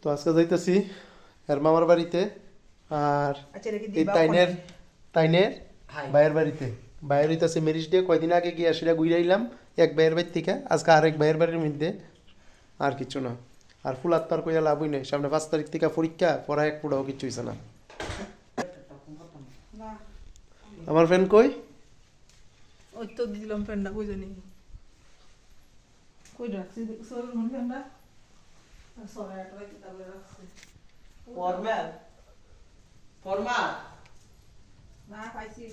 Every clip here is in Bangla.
তো আজকে যাইতেছি এর মামার বাড়িতে আর এই তাইনের ভাইয়ের বাড়িতে ভাইয়ের হইতেছে মেরিজ ডে কয়দিন আগে গিয়ে সেটা ঘুরে আইলাম এক ভাইয়ের বাড়ি থেকে আজকে আরেক ভাইয়ের বাড়ির মধ্যে আর কিছু না আর ফুলাত পার কইয়া লাভই নেই সামনে 5 তারিখ থেকে পরীক্ষা পড়া এক পুরাও কিছু হইছে না আমার ফ্রেন্ড কই ওই তো দিলাম ফ্রেন্ডটা কই জানি কই রাখছি সর মন ফ্রেন্ডটা সরে একটা কিতাবে রাখছি ফরমাল না পাইছি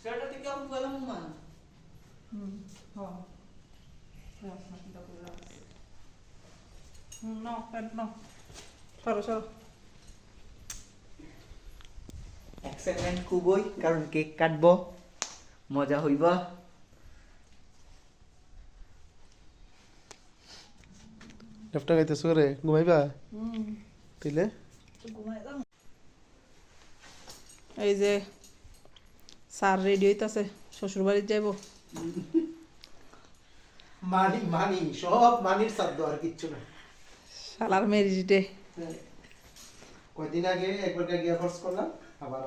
সেটা থেকে আমি গেলাম মা হ্যাঁ রাখছি কিতাবে রাখছি না ফ্রেন্ড না সরো সরো এক্সাইটমেন্ট খুবই কারণ কেক কাটবো মজা হইব লেফটা গাইতেছ করে ঘুমাইবা তাইলে এই যে স্যার রেডি হইতাছে শ্বশুর বাড়ি যাইব মানি সব মানির শব্দ আর কিচ্ছু না শালার ম্যারেজ ডে কয়দিন আগে একবার গিয়া খরচ করলাম আবার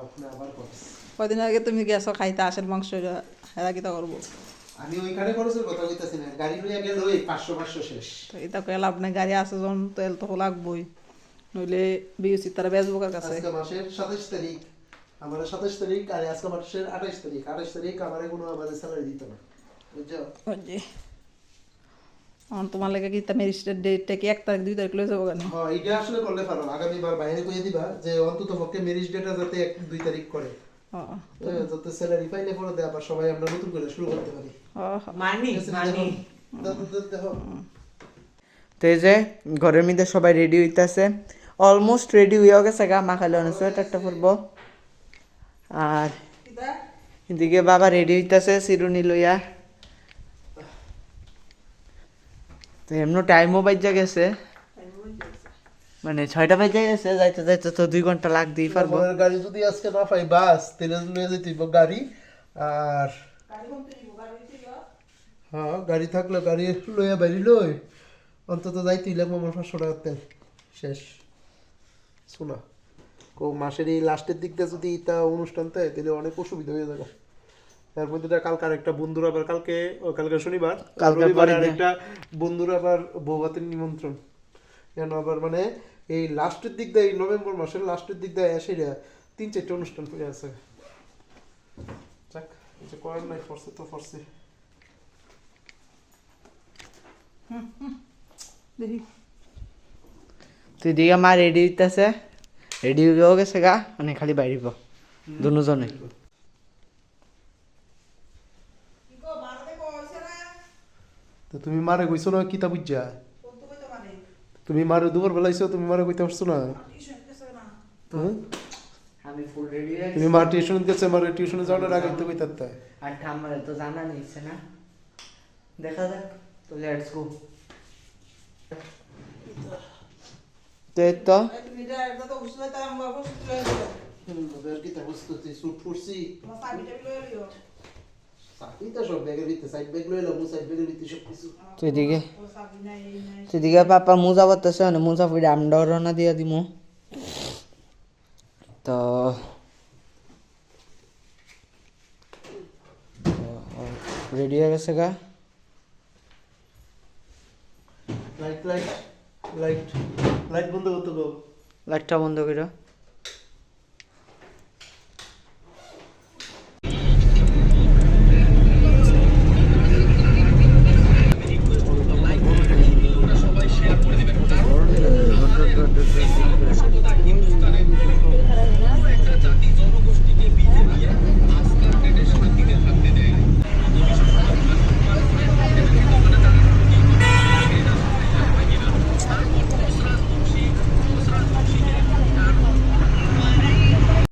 খরচ কদিন আগে তুমি গেছো খাইতে আসের মাংস হেরা কিতা করবো আমি ওইখানে খরচের কথা কইতাছি না গাড়ি লইয়া গেল ওই 500 শেষ তো এটা কয়ে লাভ নাই গাড়ি আছে যখন তেল তো লাগবই নইলে বিউসি তারা বেচবো কার কাছে আজকে মাসের 27 তারিখ আমার 27 তারিখ আর আজকে মাসের 28 তারিখ 28 তারিখ আমারে কোনো আমাদের স্যালারি দিত না বুঝছো ওই যে তোমার লেগে কি তা ম্যারেজ ডেটটা কি 1 তারিখ 2 তারিখ লয়ে যাবো কেন হ্যাঁ এটা আসলে করলে পারো আগামীবার বাইরে কইয়া দিবা যে অন্তত পক্ষে ম্যারেজ ডেটা যাতে 1-2 তারিখ করে যাতে স্যালারি পাইলে পরে দেয় আবার সবাই আমরা নতুন করে শুরু করতে পারি মানি দেখো তো এই যে ঘরের মধ্যে সবাই রেডি হইতাছে অলমোস্ট রেডি হয়ে গেছে গা মা খালি অনেক সোয়েটারটা পরবো আর এদিকে বাবা রেডি হইতাছে চিরুনি লইয়া তো এমন টাইমও বাজা গেছে মানে 6টা বাজে গেছে যাইতে যাইতে তো 2 ঘন্টা লাগতেই পারবো গাড়ি যদি আজকে না পাই বাস তেলে লয়ে যেতে গাড়ি আর হ্যাঁ গাড়ি থাকলে গাড়ি লইয়া বাইরে লই অন্তত যাইতে লাগবো আমার 500 টাকার তেল শেষ শোনা মাসের এই লাস্টের দিকটা যদি এটা অনুষ্ঠান তাই তাহলে অনেক অসুবিধা হয়ে যাবে তার মধ্যে কালকে আরেকটা বন্ধুর আবার কালকে শনিবার রবিবার আরেকটা বন্ধুর আবার বৌভাতের নিমন্ত্রণ কেন আবার মানে এই লাস্টের দিক দিয়ে নভেম্বর মাসের লাস্টের দিক দিয়ে এসে 3-4টা অনুষ্ঠান পড়ে আছে যাক কিছু করার নাই ফরসে তো ফরসে দেখি তুই দিকে মা রেডি হইতাছে রেডি হয়ে গেছে গা মানে খালি বাইরিব দুজনে তো তুমি মারে কইছো না কিতা বুঝছা তুমি মারে দুপুর বেলাইছো তুমি মারে কইতে পারছো না আমি ফুল রেডি হয়ে তুমি মা টিউশন দিতেছে মারে টিউশনে যাওয়ার আগে তো কইতাতে আর ঠাম্মারে তো জানা নিচ্ছে না দেখা যাক তো লেটস গো তো তুমি এটা তো উসলে তার আমরা বসে লয়ে যাবো বের কিতা বুঝতে সুট ফুরছি তোমার সাবিটা লয়ে লিও সাকিটা সব ব্যাগের ভিতরে সাইড ব্যাগ লইলাম সাইড ব্যাগের ভিতরে সব কিছু তুই দিকে ও সাবি নাই এই নাই তুই দিকে পাপা মুজা করতেছে মানে মুজা ফুড়ে আমডা রওনা দিয়া দিমু তো রেডি হয়ে গেছে গা লাইট লাইট লাইট লাইট বন্ধ করতে গো লাইটটা বন্ধ করো